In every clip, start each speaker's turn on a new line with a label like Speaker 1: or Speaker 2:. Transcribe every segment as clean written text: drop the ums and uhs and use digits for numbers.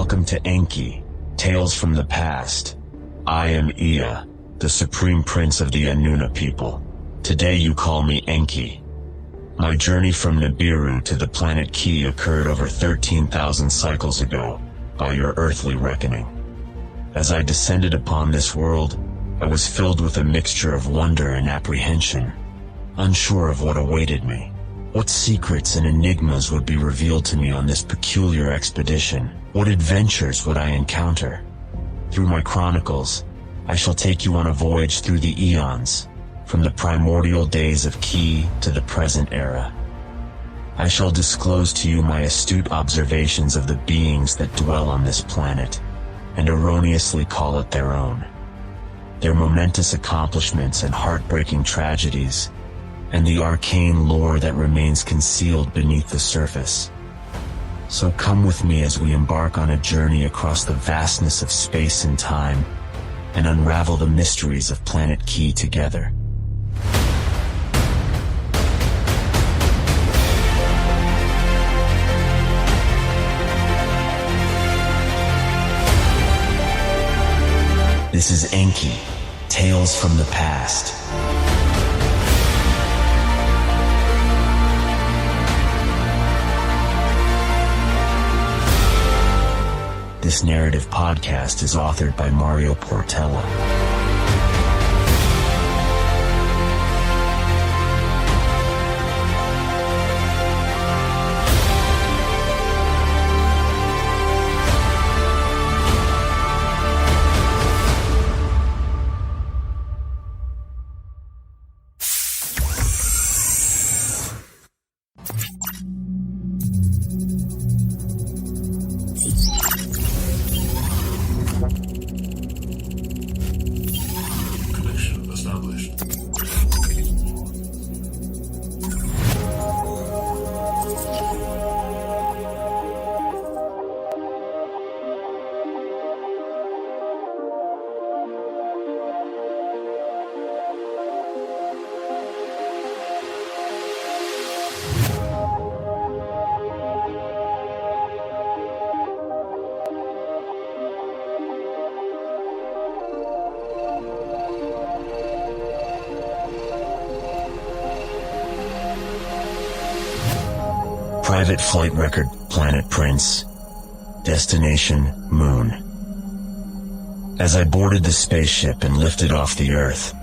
Speaker 1: Welcome to Enki, Tales from the Past. I am Ea, the supreme prince of the Anuna people. Today you call me Enki. My journey from Nibiru to the planet Ki occurred over 13,000 cycles ago, by your earthly reckoning. As I descended upon this world, I was filled with a mixture of wonder and apprehension, unsure of what awaited me. What secrets and enigmas would be revealed to me on this peculiar expedition? What adventures would I encounter? Through my chronicles, I shall take you on a voyage through the eons, from the primordial days of Ki to the present era. I shall disclose to you my astute observations of the beings that dwell on this planet, and erroneously call it their own. Their momentous accomplishments and heartbreaking tragedies, and the arcane lore that remains concealed beneath the surface. So come with me as we embark on a journey across the vastness of space and time, and unravel the mysteries of Planet Ki together. This is Enki, Tales from the Past. This narrative podcast is authored by Mário Portela. Private flight record, Planet Prince. Destination, Moon. As I boarded the spaceship and lifted off the Earth,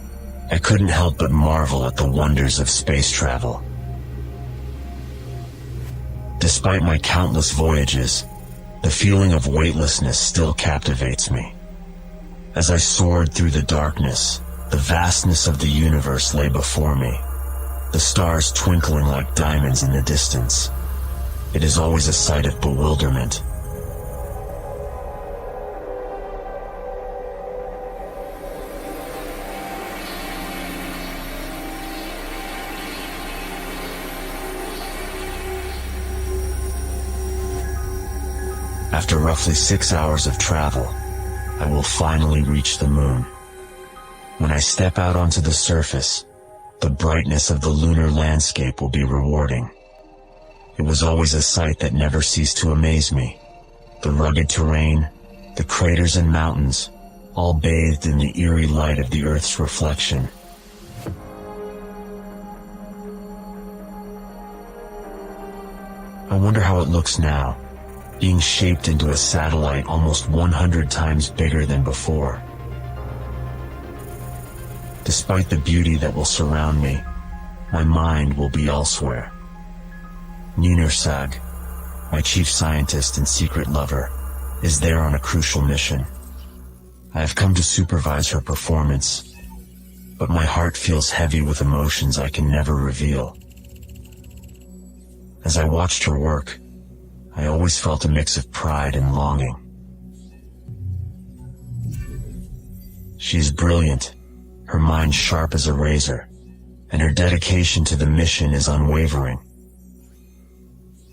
Speaker 1: I couldn't help but marvel at the wonders of space travel. Despite my countless voyages, the feeling of weightlessness still captivates me. As I soared through the darkness, the vastness of the universe lay before me, the stars twinkling like diamonds in the distance. It is always a sight of bewilderment. After roughly 6 hours of travel, I will finally reach the moon. When I step out onto the surface, the brightness of the lunar landscape will be rewarding. It was always a sight that never ceased to amaze me. The rugged terrain, the craters and mountains, all bathed in the eerie light of the Earth's reflection. I wonder how it looks now, being shaped into a satellite almost 100 times bigger than before. Despite the beauty that will surround me, my mind will be elsewhere. Sag, my chief scientist and secret lover, is there on a crucial mission. I have come to supervise her performance, but my heart feels heavy with emotions I can never reveal. As I watched her work, I always felt a mix of pride and longing. She is brilliant, her mind sharp as a razor, and her dedication to the mission is unwavering.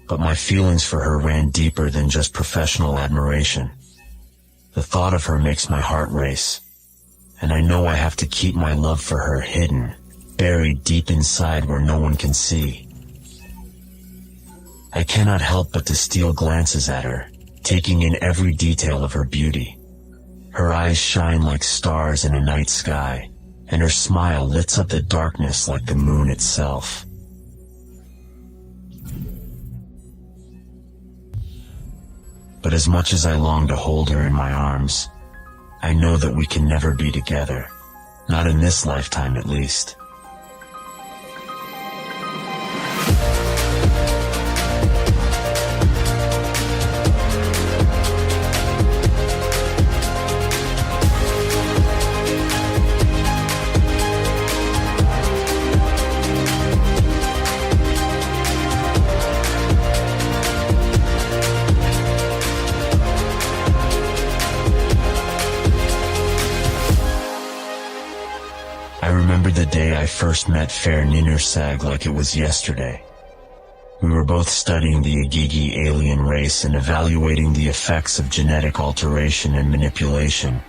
Speaker 1: But my feelings for her ran deeper than just professional admiration. The thought of her makes my heart race, and I know I have to keep my love for her hidden, buried deep inside where no one can see. I cannot help but to steal glances at her, taking in every detail of her beauty. Her eyes shine like stars in a night sky, and her smile lights up the darkness like the moon itself. But as much as I long to hold her in my arms, I know that we can never be together, not in this lifetime at least. I remember the day I first met fair Ninursag like it was yesterday. We were both studying the Agigi alien race and evaluating the effects of genetic alteration and manipulation.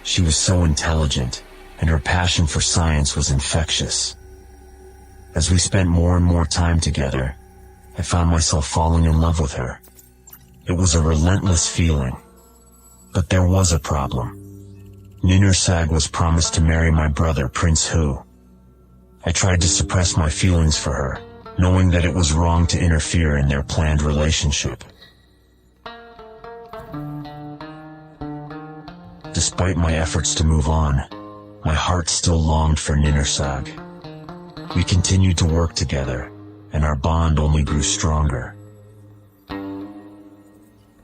Speaker 1: She was so intelligent, and her passion for science was infectious. As we spent more and more time together, I found myself falling in love with her. It was a relentless feeling. But there was a problem. Ninursag was promised to marry my brother, Prince Hu. I tried to suppress my feelings for her, knowing that it was wrong to interfere in their planned relationship. Despite my efforts to move on, my heart still longed for Ninursag. We continued to work together, and our bond only grew stronger.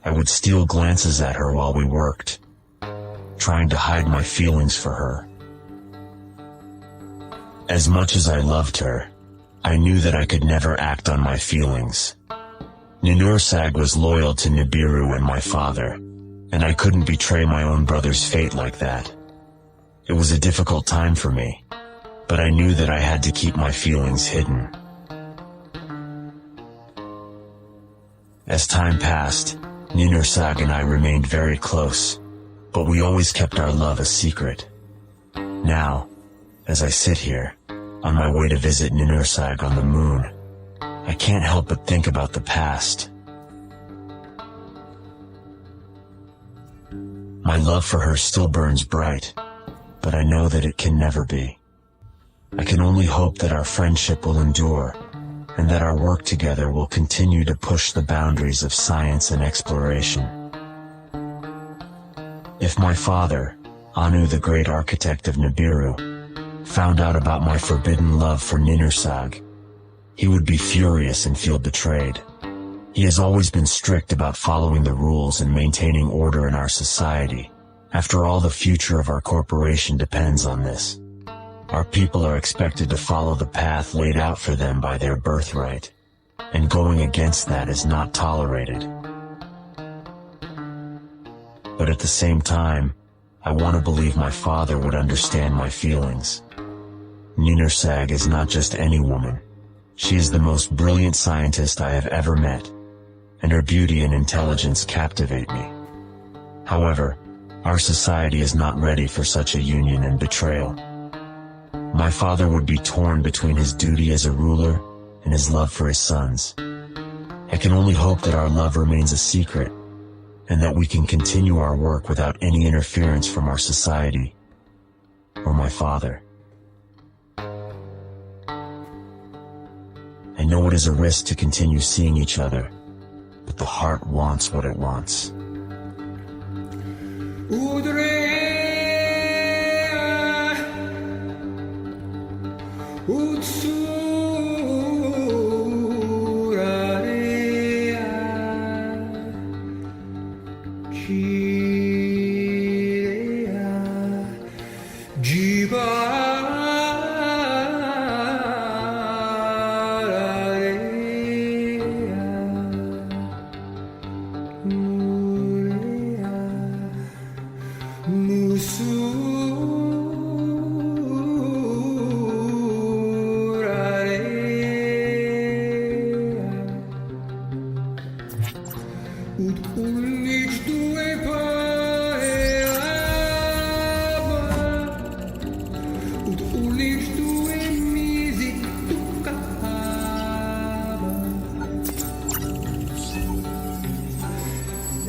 Speaker 1: I would steal glances at her while we worked, trying to hide my feelings for her. As much as I loved her, I knew that I could never act on my feelings. Ninursag was loyal to Nibiru and my father, and I couldn't betray my own brother's fate like that. It was a difficult time for me, but I knew that I had to keep my feelings hidden. As time passed, Ninursag and I remained very close, but we always kept our love a secret. Now, as I sit here, on my way to visit Ninursag on the moon, I can't help but think about the past. My love for her still burns bright, but I know that it can never be. I can only hope that our friendship will endure, and that our work together will continue to push the boundaries of science and exploration. If my father, Anu the great architect of Nibiru, found out about my forbidden love for Ninursag, he would be furious and feel betrayed. He has always been strict about following the rules and maintaining order in our society. After all, the future of our corporation depends on this. Our people are expected to follow the path laid out for them by their birthright, and going against that is not tolerated. But at the same time, I want to believe my father would understand my feelings. Ninursag is not just any woman. She is the most brilliant scientist I have ever met, and her beauty and intelligence captivate me. However, our society is not ready for such a union and betrayal. My father would be torn between his duty as a ruler and his love for his sons. I can only hope that our love remains a secret, and that we can continue our work without any interference from our society or my father. I know it is a risk to continue seeing each other, but the heart wants what it wants.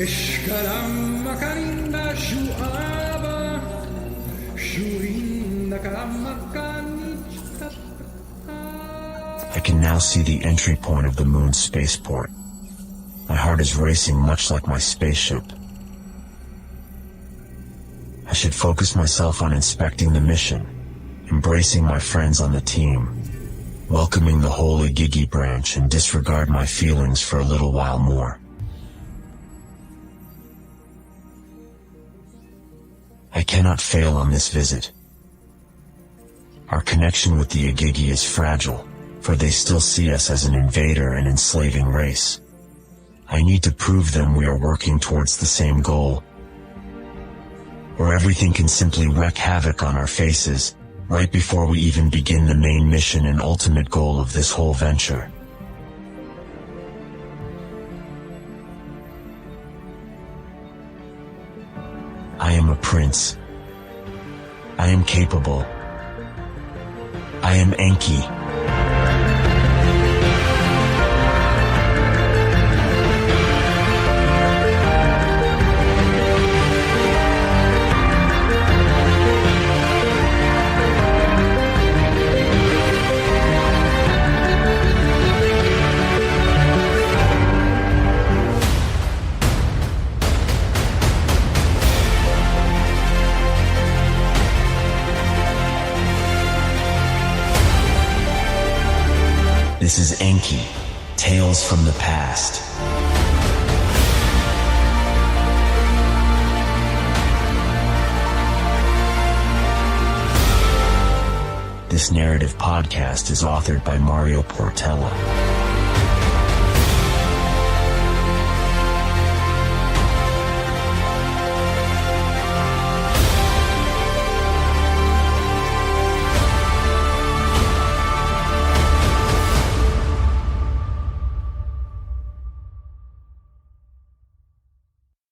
Speaker 2: Escarama carinda juaba, jurinda caramacanita.
Speaker 1: I can now see the entry point of the moon's spaceport. My heart is racing much like my spaceship. I should focus myself on inspecting the mission, embracing my friends on the team, welcoming the whole Igigi branch, and disregard my feelings for a little while more. I cannot fail on this visit. Our connection with the Igigi is fragile, for they still see us as an invader and enslaving race. I need to prove them we are working towards the same goal, or everything can simply wreak havoc on our faces, right before we even begin the main mission and ultimate goal of this whole venture. I am a prince. I am capable. I am Enki. This is Enki, Tales from the Past. This narrative podcast is authored by Mário Portela.